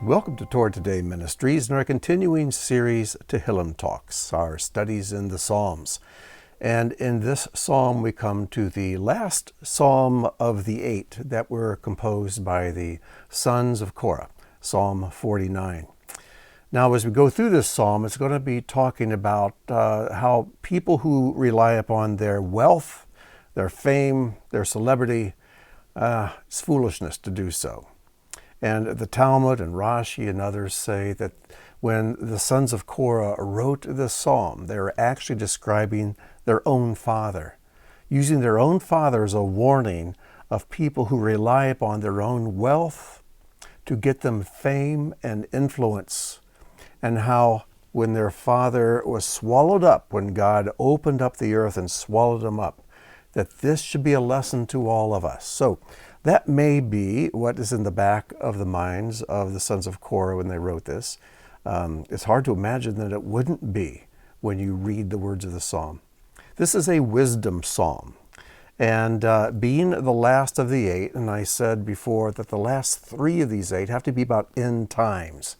Welcome to Torah Today Ministries and our continuing series Tehillim Talks, our studies in the Psalms. And in this psalm we come to the last psalm of the 8 that were composed by the Sons of Korach, Psalm 49. Now as we go through this psalm, it's going to be talking about how people who rely upon their wealth, their fame, their celebrity, it's foolishness to do so. And the Talmud and Rashi and others say that when the sons of Korah wrote this psalm, they were actually describing their own father, using their own father as a warning of people who rely upon their own wealth to get them fame and influence, and how when their father was swallowed up, when God opened up the earth and swallowed him up, that this should be a lesson to all of us. So that may be what is in the back of the minds of the sons of Korah when they wrote this. It's hard to imagine that it wouldn't be when you read the words of the psalm. This is a wisdom psalm. And being the last of the 8, and I said before that the last 3 of these 8 have to be about end times.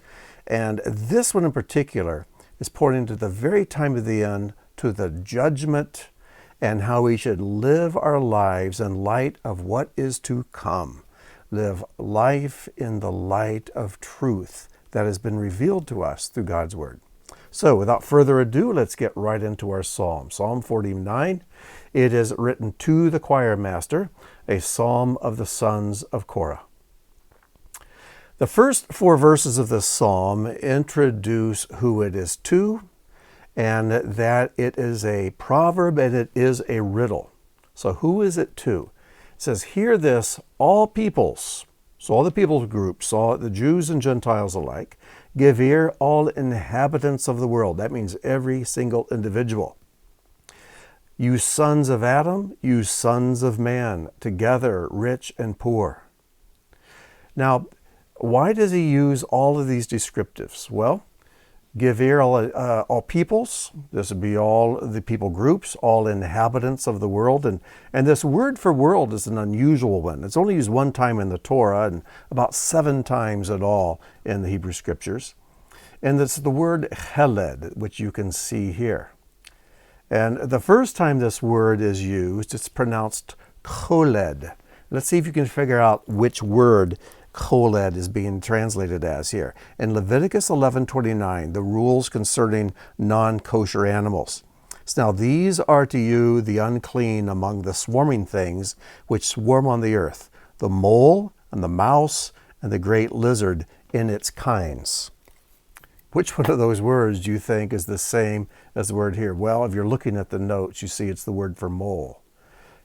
And this one in particular is pointing to the very time of the end, to the judgment, and how we should live our lives in light of what is to come. Live life in the light of truth that has been revealed to us through God's Word. So without further ado, let's get right into our psalm. Psalm 49, it is written to the choir master, a psalm of the sons of Korah. The first 4 verses of this psalm introduce who it is to, and that it is a proverb and it is a riddle. So who is it to? It says, hear this, all peoples, so all the people groups, all the Jews and Gentiles alike, give ear, all inhabitants of the world. That means every single individual. You sons of Adam, you sons of man, together rich and poor. Now, why does he use all of these descriptives? Well, give ear, all peoples. This would be all the people groups, all inhabitants of the world. And this word for world is an unusual one. It's only used 1 time in the Torah and about 7 times in all in the Hebrew Scriptures. And it's the word cheled, which you can see here. And the first time this word is used, it's pronounced choled. Let's see if you can figure out which word choled is being translated as here. In Leviticus 11:29, the rules concerning non-kosher animals. So now these are to you the unclean among the swarming things which swarm on the earth, the mole and the mouse and the great lizard in its kinds. Which one of those words do you think is the same as the word here? Well, if you're looking at the notes, you see it's the word for mole.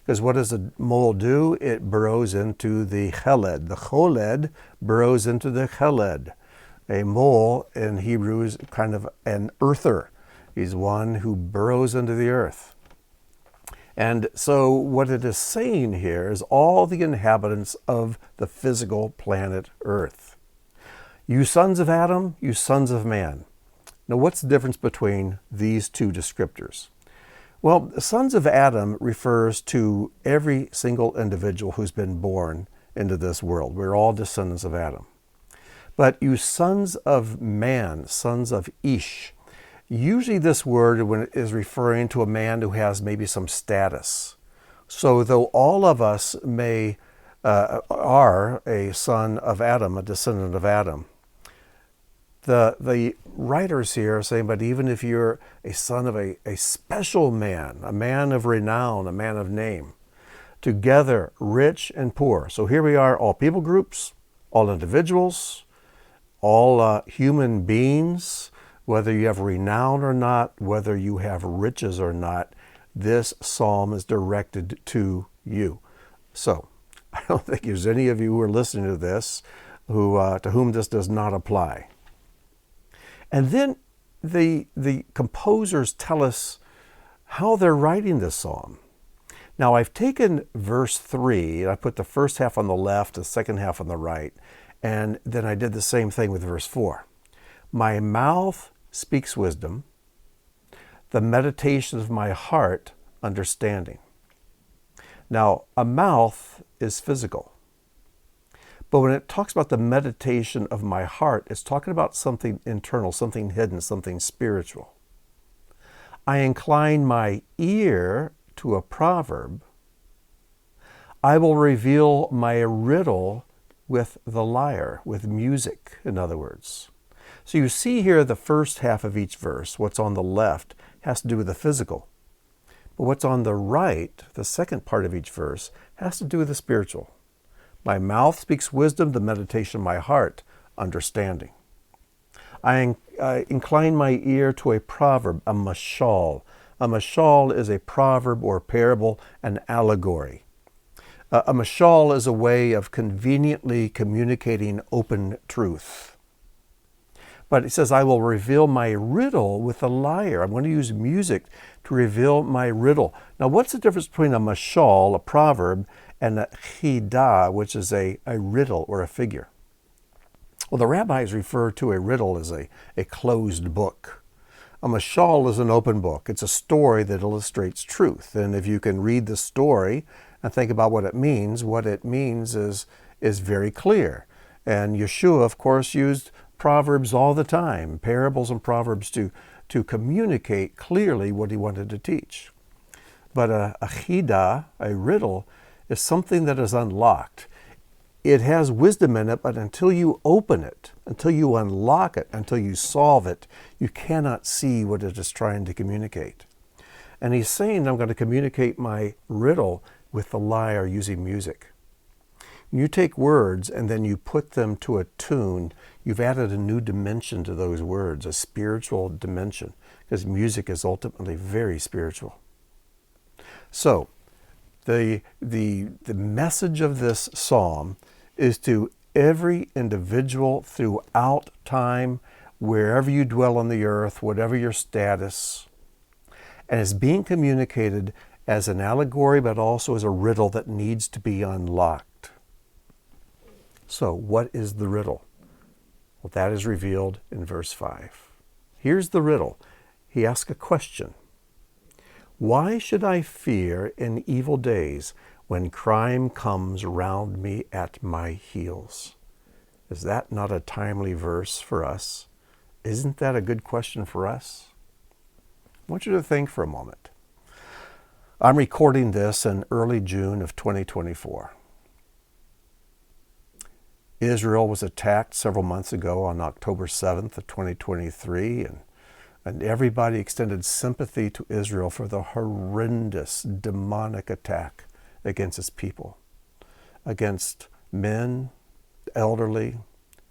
Because what does a mole do? It burrows into the cheled. The choled burrows into the cheled. A mole in Hebrew is kind of an earther. He's one who burrows into the earth. And so what it is saying here is all the inhabitants of the physical planet Earth. You sons of Adam, you sons of man. Now what's the difference between these 2 descriptors? Well, the sons of Adam refers to every single individual who's been born into this world. We're all descendants of Adam. But you sons of man, sons of Ish, usually this word is referring to a man who has maybe some status. So though all of us are a son of Adam, a descendant of Adam, the writers here are saying, but even if you're a son of a special man, a man of renown, a man of name, together rich and poor. So here we are, all people groups, all individuals, all human beings, whether you have renown or not, whether you have riches or not, this psalm is directed to you. So I don't think there's any of you who are listening to this to whom this does not apply. And then the composers tell us how they're writing this psalm. Now I've taken verse 3, and I put the first half on the left, the second half on the right, and then I did the same thing with verse 4. My mouth speaks wisdom, the meditation of my heart, understanding. Now, a mouth is physical. But when it talks about the meditation of my heart, it's talking about something internal, something hidden, something spiritual. I incline my ear to a proverb. I will reveal my riddle with the lyre, with music, in other words. So you see here the first half of each verse. What's on the left has to do with the physical. But what's on the right, the second part of each verse, has to do with the spiritual. My mouth speaks wisdom, the meditation of my heart, understanding. I incline my ear to a proverb, a mashal. A mashal is a proverb or parable, an allegory. A mashal is a way of conveniently communicating open truth. But it says, I will reveal my riddle with a lyre. I'm going to use music to reveal my riddle. Now, what's the difference between a mashal, a proverb, and a chidah, which is a riddle or a figure? Well, the rabbis refer to a riddle as a closed book. A mashal is an open book. It's a story that illustrates truth. And if you can read the story and think about what it means is very clear. And Yeshua, of course, used proverbs all the time, parables and proverbs to communicate clearly what he wanted to teach. But a chidah, a riddle, is something that is unlocked. It has wisdom in it, but until you open it, until you unlock it, until you solve it, you cannot see what it is trying to communicate. And he's saying, I'm going to communicate my riddle with the lyre using music. When you take words and then you put them to a tune, you've added a new dimension to those words, a spiritual dimension, because music is ultimately very spiritual. So, the message of this psalm is to every individual throughout time, wherever you dwell on the earth, whatever your status, and is being communicated as an allegory, but also as a riddle that needs to be unlocked. So, what is the riddle? Well, that is revealed in verse 5. Here's the riddle. He asks a question. Why should I fear in evil days when crime comes round me at my heels? Is that not a timely verse for us? Isn't that a good question for us? I want you to think for a moment. I'm recording this in early June of 2024. Israel was attacked several months ago on October 7th of 2023, and everybody extended sympathy to Israel for the horrendous demonic attack against its people, against men, elderly,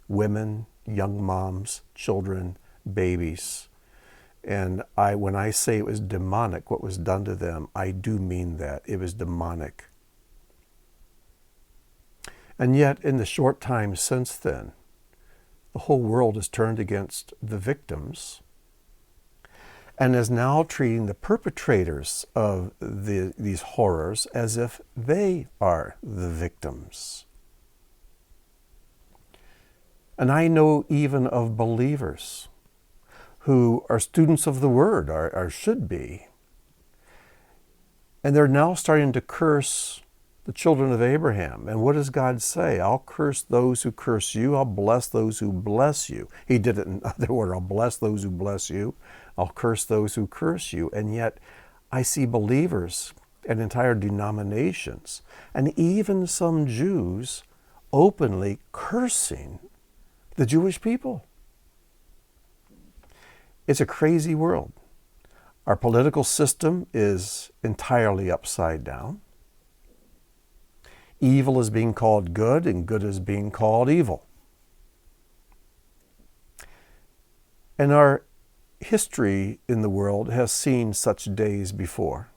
women, young moms, children, babies. And when I say it was demonic, what was done to them, I do mean that. It was demonic. And yet, in the short time since then, the whole world has turned against the victims and is now treating the perpetrators of these horrors as if they are the victims. And I know even of believers who are students of the Word, or should be, and they're now starting to curse the children of Abraham. And what does God say? I'll curse those who curse you. I'll bless those who bless you. He did it in other words. I'll bless those who bless you. I'll curse those who curse you. And yet I see believers and entire denominations and even some Jews openly cursing the Jewish people. It's a crazy world. Our political system is entirely upside down. Evil is being called good, and good is being called evil. And our history in the world has seen such days before.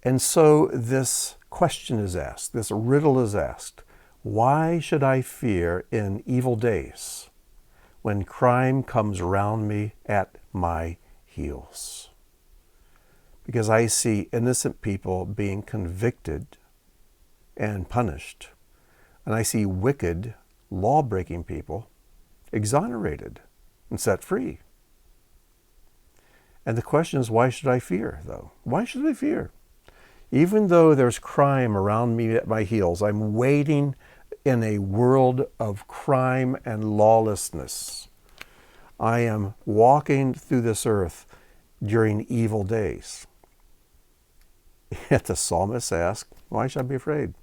And so this question is asked, this riddle is asked, why should I fear in evil days when crime comes around me at my heels? Because I see innocent people being convicted and punished. And I see wicked, law-breaking people exonerated and set free. And the question is, why should I fear, though? Why should I fear? Even though there's crime around me at my heels, I'm waiting in a world of crime and lawlessness. I am walking through this earth during evil days. Yet the psalmist asks, why should I be afraid?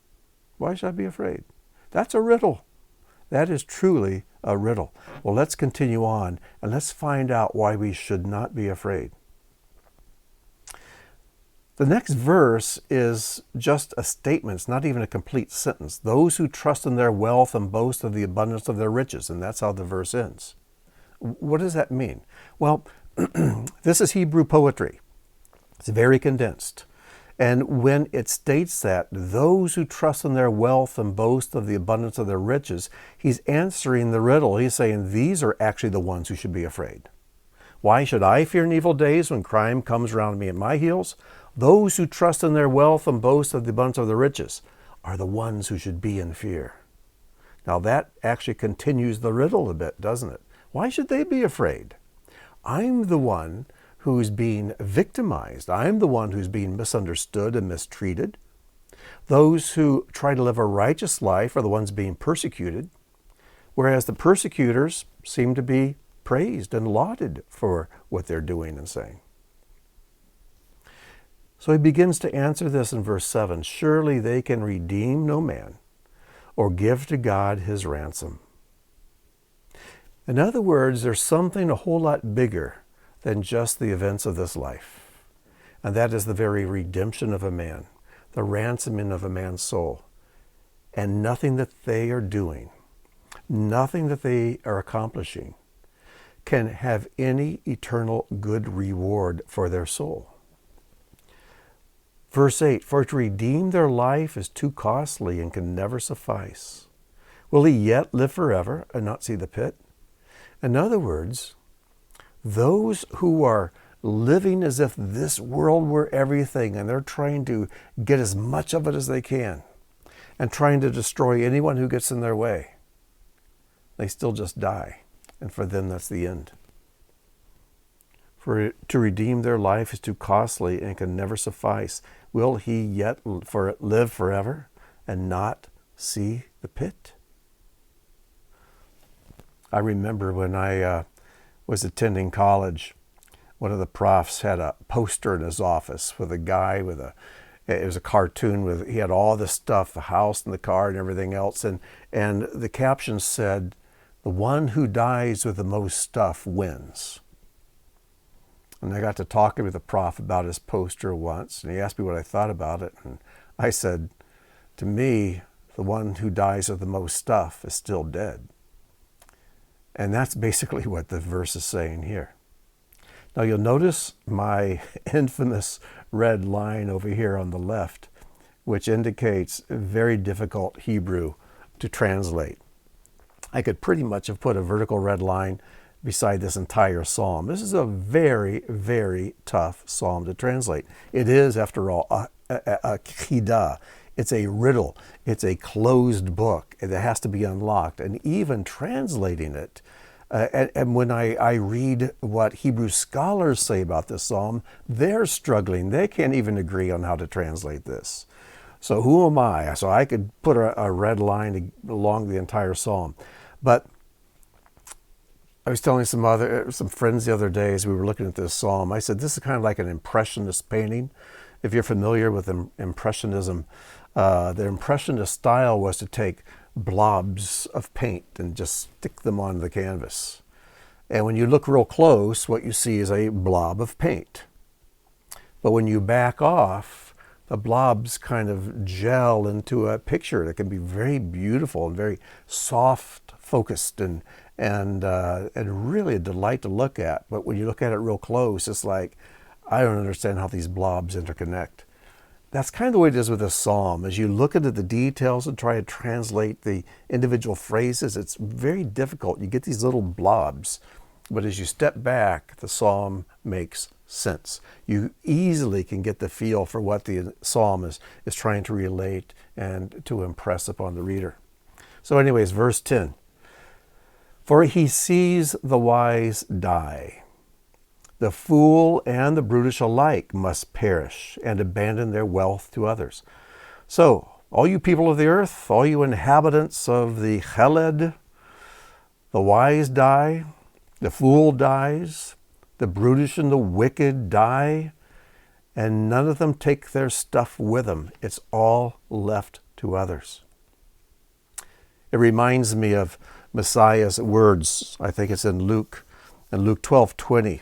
Why should I be afraid? That's a riddle. That is truly a riddle. Well, let's continue on and let's find out why we should not be afraid. The next verse is just a statement. It's not even a complete sentence. Those who trust in their wealth and boast of the abundance of their riches. And that's how the verse ends. What does that mean? Well, this is Hebrew poetry. It's very condensed. And when it states that, those who trust in their wealth and boast of the abundance of their riches, he's answering the riddle. He's saying these are actually the ones who should be afraid. Why should I fear in evil days when crime comes around me at my heels? Those who trust in their wealth and boast of the abundance of their riches are the ones who should be in fear. Now that actually continues the riddle a bit, doesn't it? Why should they be afraid? I'm the one who's being victimized. I'm the one who's being misunderstood and mistreated. Those who try to live a righteous life are the ones being persecuted, whereas the persecutors seem to be praised and lauded for what they're doing and saying. So he begins to answer this in verse 7. Surely they can redeem no man or give to God his ransom. In other words, there's something a whole lot bigger than just the events of this life. And that is the very redemption of a man, the ransoming of a man's soul. And nothing that they are doing, nothing that they are accomplishing can have any eternal good reward for their soul. Verse 8, for to redeem their life is too costly and can never suffice. Will he yet live forever and not see the pit? In other words, those who are living as if this world were everything and they're trying to get as much of it as they can and trying to destroy anyone who gets in their way, they still just die. And for them, that's the end. For to redeem their life is too costly and can never suffice. Will he yet live forever and not see the pit? I remember when I was attending college, one of the profs had a poster in his office with a guy it was a cartoon he had all this stuff, the house and the car and everything else. And the caption said, the one who dies with the most stuff wins. And I got to talking with the prof about his poster once, and he asked me what I thought about it. And I said, to me, the one who dies with the most stuff is still dead. And that's basically what the verse is saying here. Now you'll notice my infamous red line over here on the left, which indicates very difficult Hebrew to translate. I could pretty much have put a vertical red line beside this entire psalm. This is a very, very tough psalm to translate. It is, after all, a chidah. It's a riddle. It's a closed book. It has to be unlocked. And even translating it, and when I read what Hebrew scholars say about this psalm, they're struggling. They can't even agree on how to translate this. So who am I? So I could put a red line along the entire psalm. But I was telling some friends the other day as we were looking at this psalm, I said, this is kind of like an impressionist painting. If you're familiar with impressionism, the impressionist style was to take blobs of paint and just stick them on the canvas. And when you look real close, what you see is a blob of paint. But when you back off, the blobs kind of gel into a picture that can be very beautiful and very soft focused and really a delight to look at. But when you look at it real close, it's like, I don't understand how these blobs interconnect. That's kind of the way it is with this psalm. As you look into the details and try to translate the individual phrases, it's very difficult. You get these little blobs. But as you step back, the psalm makes sense. You easily can get the feel for what the psalm is trying to relate and to impress upon the reader. So anyways, verse 10. For he sees the wise die, The fool and the brutish alike must perish and abandon their wealth to others. So, all you people of the earth, all you inhabitants of the Cheled, the wise die, the fool dies, the brutish and the wicked die, and none of them take their stuff with them. It's all left to others. It reminds me of Messiah's words. I think it's in Luke 12:20.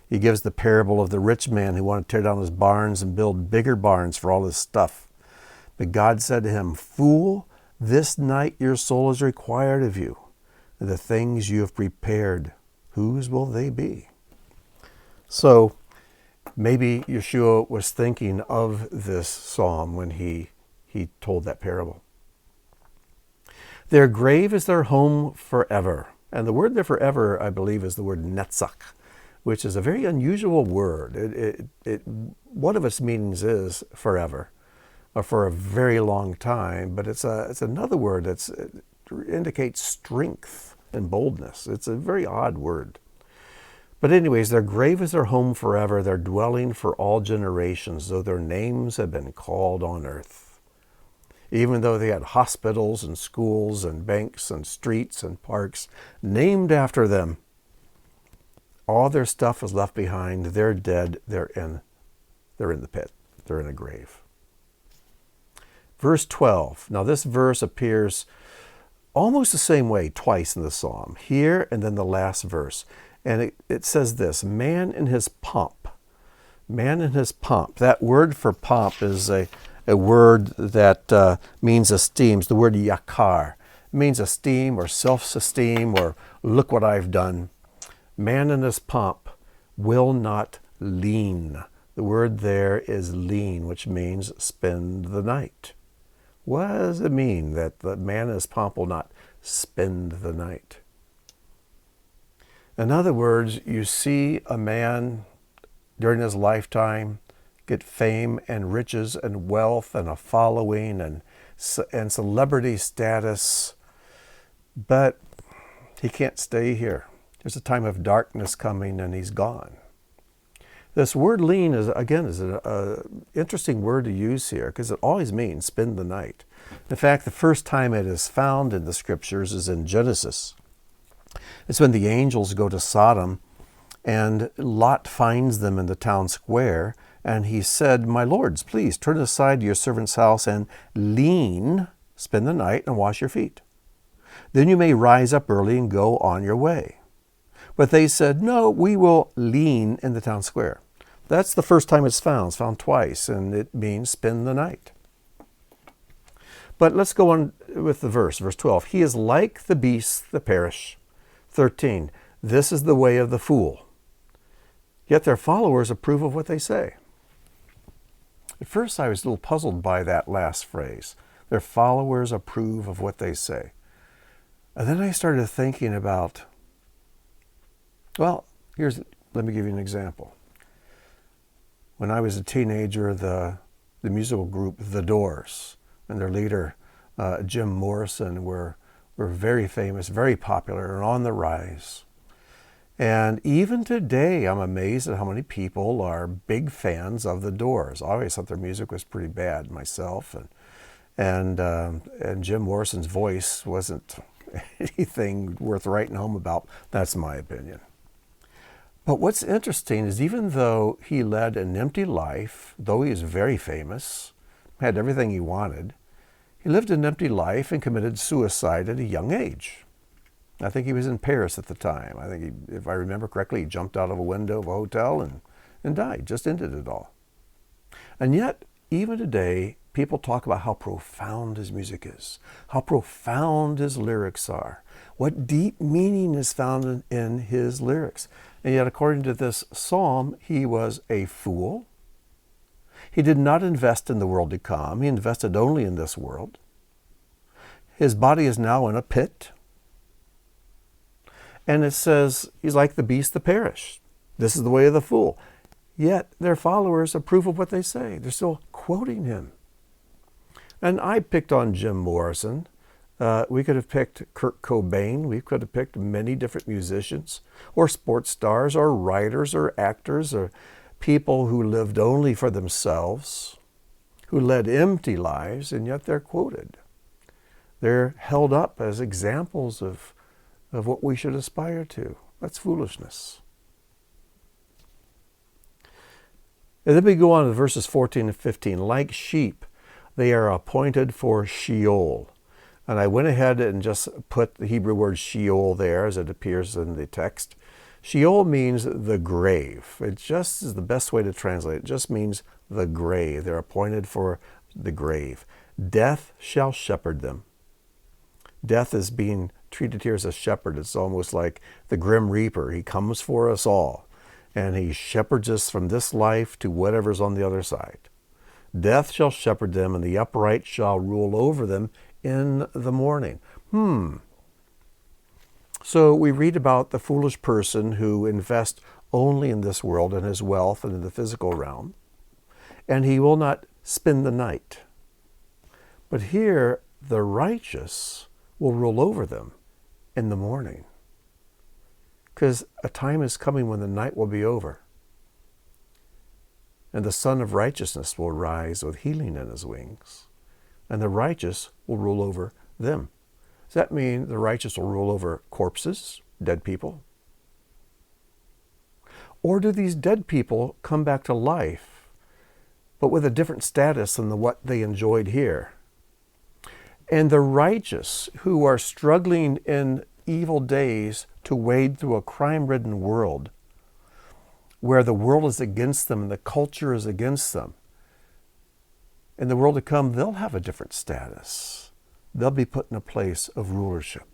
He gives the parable of the rich man who wanted to tear down his barns and build bigger barns for all his stuff. But God said to him, "Fool, this night your soul is required of you. The things you have prepared, whose will they be?" So maybe Yeshua was thinking of this psalm when he told that parable. Their grave is their home forever. And the word there forever, I believe, is the word netzach, which is a very unusual word. One of its meanings is forever, or for a very long time, but it's another word that indicates strength and boldness. It's a very odd word. But anyways, their grave is their home forever, their dwelling for all generations, though their names have been called on earth. Even though they had hospitals and schools and banks and streets and parks named after them, all their stuff is left behind. They're dead. They're in the pit. They're in a grave. Verse 12. Now this verse appears almost the same way twice in the psalm. Here and then the last verse. And it says this, man in his pomp. Man in his pomp. That word for pomp is a word that means esteem. It's the word yakar. It means esteem or self-esteem or look what I've done. Man in his pomp will not lean. The word there is lean, which means spend the night. What does it mean that the man in his pomp will not spend the night? In other words, you see a man during his lifetime get fame and riches and wealth and a following and celebrity status, but he can't stay here. There's a time of darkness coming and he's gone. This word lean is an interesting word to use here because it always means spend the night. In fact, the first time it is found in the scriptures is in Genesis. It's when the angels go to Sodom and Lot finds them in the town square. And he said, "My lords, please turn aside to your servant's house and lean, spend the night, and wash your feet. Then you may rise up early and go on your way." But they said, "No, we will lean in the town square." That's the first time it's found. It's found twice, and it means spend the night. But let's go on with the verse 12. He is like the beasts that perish. 13. This is the way of the fool. Yet their followers approve of what they say. At first, I was a little puzzled by that last phrase. Their followers approve of what they say. And then I started thinking about, well, let me give you an example. When I was a teenager, the musical group The Doors and their leader, Jim Morrison, were very famous, very popular, and on the rise. And even today, I'm amazed at how many people are big fans of The Doors. I always thought their music was pretty bad myself, and Jim Morrison's voice wasn't anything worth writing home about. That's my opinion. But what's interesting is even though he led an empty life, though he was very famous, had everything he wanted, he lived an empty life and committed suicide at a young age. I think he was in Paris at the time. I think, if I remember correctly, he jumped out of a window of a hotel and died, just ended it all. And yet, even today, people talk about how profound his music is, how profound his lyrics are, what deep meaning is found in his lyrics. And yet, according to this psalm, he was a fool. He did not invest in the world to come. He invested only in this world. His body is now in a pit. And it says, he's like the beast that perish. This is the way of the fool. Yet their followers approve of what they say. They're still quoting him. And I picked on Jim Morrison. We could have picked Kurt Cobain. We could have picked many different musicians or sports stars or writers or actors or people who lived only for themselves, who led empty lives, and yet they're quoted. They're held up as examples of what we should aspire to. That's foolishness. And then we go on to verses 14 and 15. Like sheep, they are appointed for Sheol. And I went ahead and just put the Hebrew word Sheol there as it appears in the text. Sheol means the grave. It just is the best way to translate it. It just means the grave. They're appointed for the grave. Death shall shepherd them. Death is being treated here as a shepherd. It's almost like the grim reaper. He comes for us all, and he shepherds us from this life to whatever's on the other side. Death shall shepherd them, and the upright shall rule over them in the morning. So we read about the foolish person who invests only in this world and his wealth and in the physical realm, and he will not spend the night. But here, the righteous will rule over them in the morning, because a time is coming when the night will be over, and the Son of Righteousness will rise with healing in his wings, and the righteous will rule over them. Does that mean the righteous will rule over corpses, dead people? Or do these dead people come back to life, but with a different status than what they enjoyed here? And the righteous who are struggling in evil days to wade through a crime-ridden world, where the world is against them and the culture is against them, in the world to come, they'll have a different status. They'll be put in a place of rulership.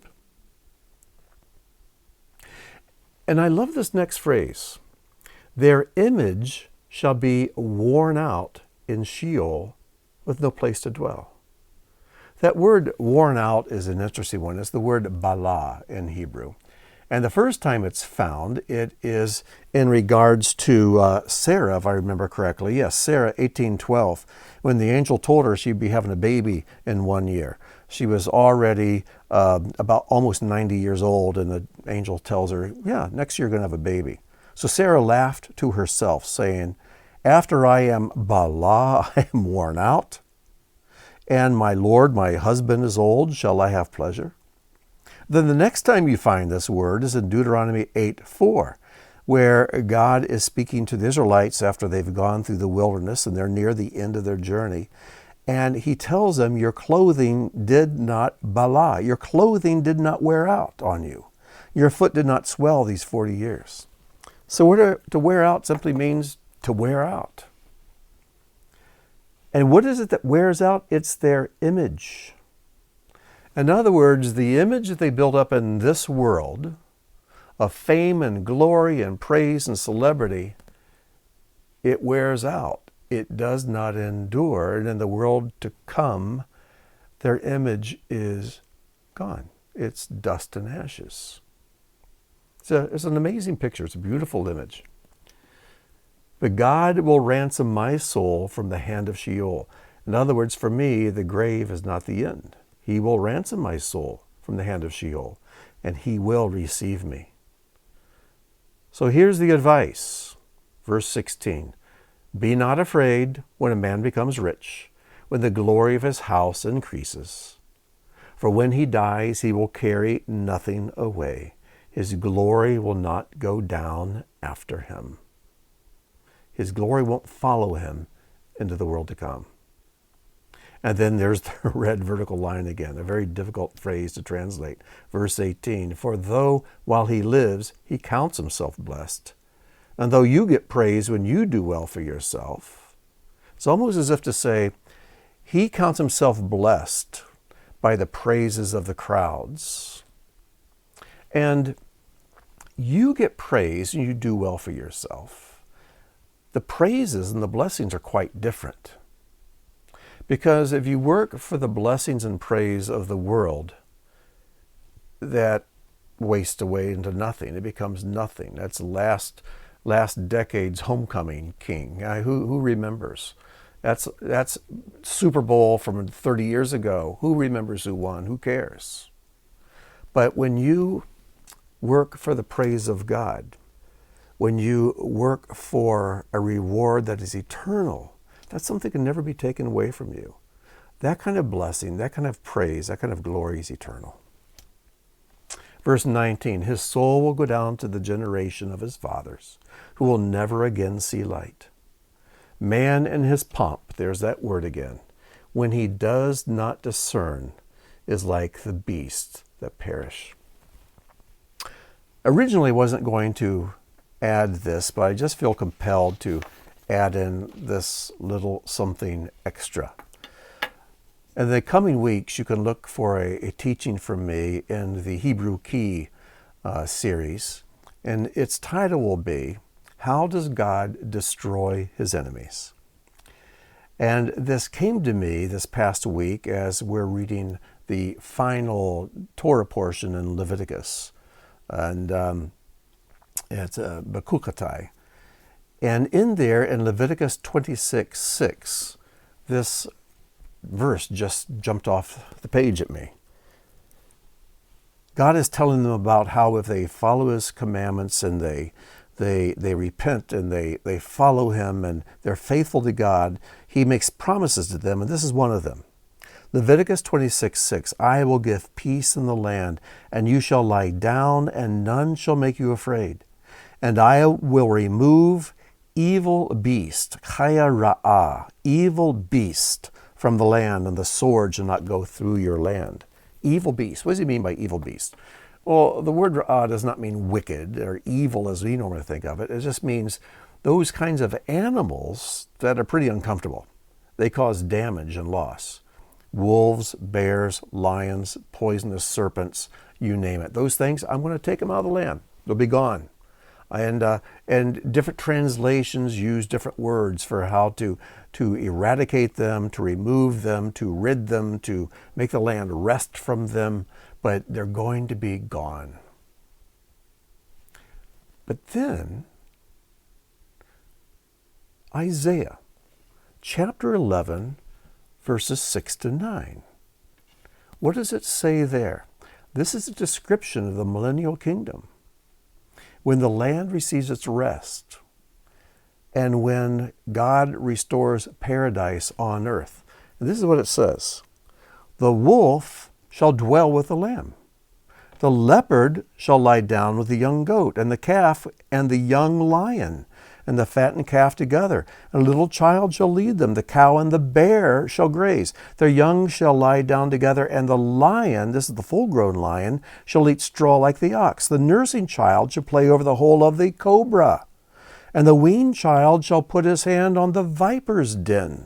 And I love this next phrase. Their image shall be worn out in Sheol with no place to dwell. That word worn out is an interesting one. It's the word bala in Hebrew. And the first time it's found, it is in regards to Sarah, if I remember correctly. Yes, Sarah, 18:12, when the angel told her she'd be having a baby in 1 year. She was already about almost 90 years old, and the angel tells her, yeah, next year you're going to have a baby. So Sarah laughed to herself, saying, after I am bala, I am worn out, and my Lord, my husband is old, shall I have pleasure? Then the next time you find this word is in Deuteronomy 8:4, where God is speaking to the Israelites after they've gone through the wilderness and they're near the end of their journey. And he tells them, your clothing did not bala. Your clothing did not wear out on you. Your foot did not swell these 40 years. So to wear out simply means to wear out. And what is it that wears out? It's their image. In other words, the image that they build up in this world of fame and glory and praise and celebrity, it wears out. It does not endure. And in the world to come, their image is gone. It's dust and ashes. It's an amazing picture. It's a beautiful image. But God will ransom my soul from the hand of Sheol. In other words, for me, the grave is not the end. He will ransom my soul from the hand of Sheol, and he will receive me. So here's the advice. Verse 16. Be not afraid when a man becomes rich, when the glory of his house increases. For when he dies, he will carry nothing away. His glory will not go down after him. His glory won't follow him into the world to come. And then there's the red vertical line again, a very difficult phrase to translate. Verse 18, for though while he lives, he counts himself blessed, and though you get praise when you do well for yourself, it's almost as if to say, he counts himself blessed by the praises of the crowds. And you get praise and you do well for yourself. The praises and the blessings are quite different. Because if you work for the blessings and praise of the world, that wastes away into nothing. It becomes nothing. That's last decade's homecoming king. Who remembers? That's Super Bowl from 30 years ago. Who remembers who won? Who cares? But when you work for the praise of God, when you work for a reward that is eternal, that's something that can never be taken away from you. That kind of blessing, that kind of praise, that kind of glory is eternal. Verse 19, his soul will go down to the generation of his fathers, who will never again see light. Man in his pomp, there's that word again, when he does not discern, is like the beasts that perish. Originally, I wasn't going to add this, but I just feel compelled to add in this little something extra. In the coming weeks, you can look for a teaching from me in the Hebrew Key series, and its title will be, How Does God Destroy His Enemies? And this came to me this past week as we're reading the final Torah portion in Leviticus, and it's Bakukatai. And in there, in Leviticus 26:6, this verse just jumped off the page at me. God is telling them about how if they follow his commandments and they repent and they follow him and they're faithful to God, he makes promises to them, and this is one of them. Leviticus 26:6, I will give peace in the land, and you shall lie down, and none shall make you afraid. And I will remove evil beast, chaya ra'ah, evil beast, from the land, and the sword shall not go through your land. Evil beast. What does he mean by evil beast? Well, the word ra'ah does not mean wicked or evil as we normally think of it. It just means those kinds of animals that are pretty uncomfortable. They cause damage and loss. Wolves, bears, lions, poisonous serpents, you name it. Those things, I'm going to take them out of the land. They'll be gone. And different translations use different words for how to eradicate them, to remove them, to rid them, to make the land rest from them, but they're going to be gone. But then, Isaiah, chapter 11, verses 6 to 9. What does it say there? This is a description of the millennial kingdom, when the land receives its rest, and when God restores paradise on earth. And this is what it says. The wolf shall dwell with the lamb. The leopard shall lie down with the young goat, and the calf and the young lion, and the fattened calf together. And a little child shall lead them. The cow and the bear shall graze. Their young shall lie down together, and the lion, this is the full-grown lion, shall eat straw like the ox. The nursing child shall play over the hole of the cobra, and the weaned child shall put his hand on the viper's den.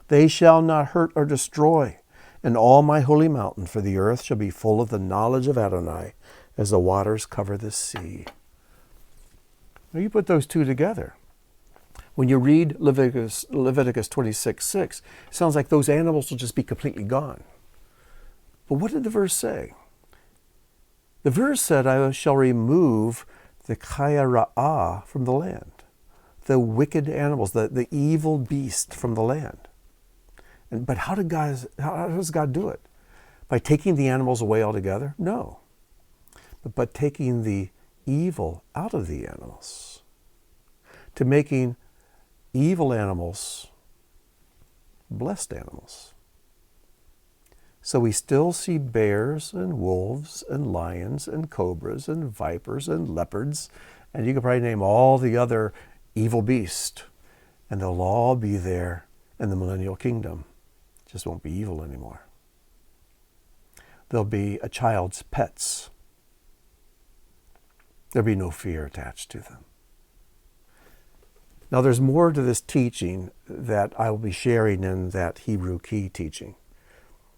They shall not hurt or destroy in all my holy mountain, for the earth shall be full of the knowledge of Adonai, as the waters cover the sea. Now you put those two together. When you read Leviticus 26:6, it sounds like those animals will just be completely gone. But what did the verse say? The verse said, I shall remove the chaya ra'ah from the land, the wicked animals, the evil beast from the land. But how does God do it? By taking the animals away altogether? No. But taking the evil out of the animals, to making evil animals blessed animals. So we still see bears and wolves and lions and cobras and vipers and leopards, and you could probably name all the other evil beasts, and they'll all be there in the millennial kingdom. It just won't be evil anymore. They'll be a child's pets. There'll be no fear attached to them. Now there's more to this teaching that I will be sharing in that Hebrew Key teaching.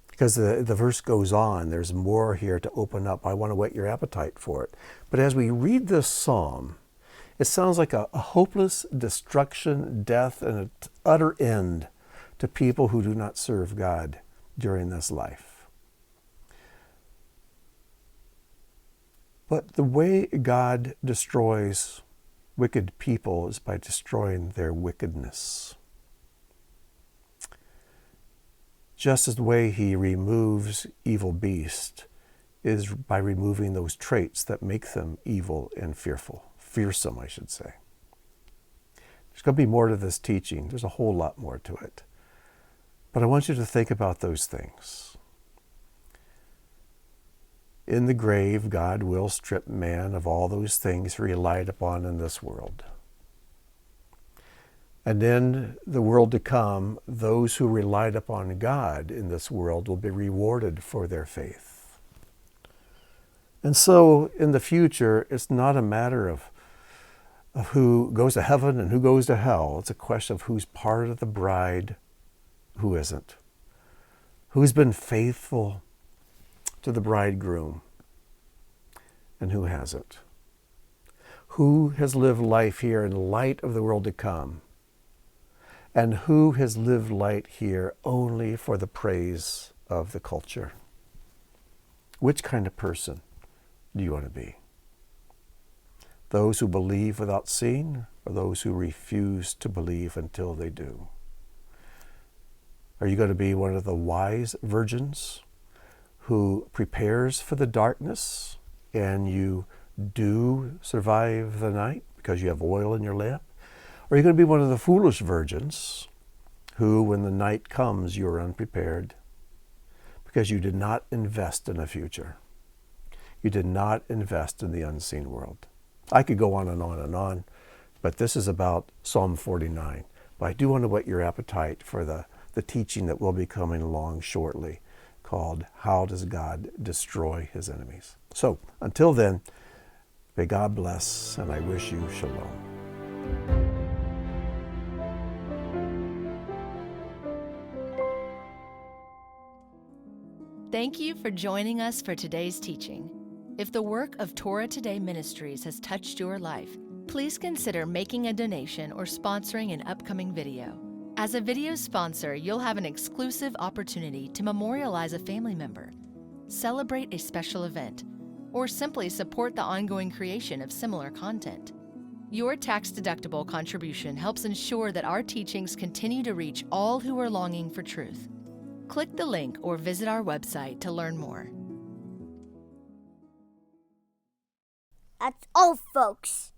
Because the verse goes on, there's more here to open up. I want to whet your appetite for it. But as we read this psalm, it sounds like a hopeless destruction, death, and an utter end to people who do not serve God during this life. But the way God destroys wicked people is by destroying their wickedness. Just as the way he removes evil beasts is by removing those traits that make them evil and fearsome, I should say. There's going to be more to this teaching. There's a whole lot more to it. But I want you to think about those things. In the grave, God will strip man of all those things he relied upon in this world. And in the world to come, those who relied upon God in this world will be rewarded for their faith. And so in the future, it's not a matter of who goes to heaven and who goes to hell. It's a question of who's part of the bride, who isn't. Who's been faithful to the bridegroom and who hasn't. Who has lived life here in light of the world to come, and who has lived life here only for the praise of the culture. Which kind of person do you want to be? Those who believe without seeing, or those who refuse to believe until they do? Are you going to be one of the wise virgins who prepares for the darkness and you do survive the night because you have oil in your lamp? Or are you going to be one of the foolish virgins who, when the night comes, you're unprepared because you did not invest in a future? You did not invest in the unseen world. I could go on and on and on, but this is about Psalm 49. But I do want to whet your appetite for the teaching that will be coming along shortly, called How Does God Destroy His Enemies? So, until then, may God bless, and I wish you shalom. Thank you for joining us for today's teaching. If the work of Torah Today Ministries has touched your life, please consider making a donation or sponsoring an upcoming video. As a video sponsor, you'll have an exclusive opportunity to memorialize a family member, celebrate a special event, or simply support the ongoing creation of similar content. Your tax-deductible contribution helps ensure that our teachings continue to reach all who are longing for truth. Click the link or visit our website to learn more. That's all, folks.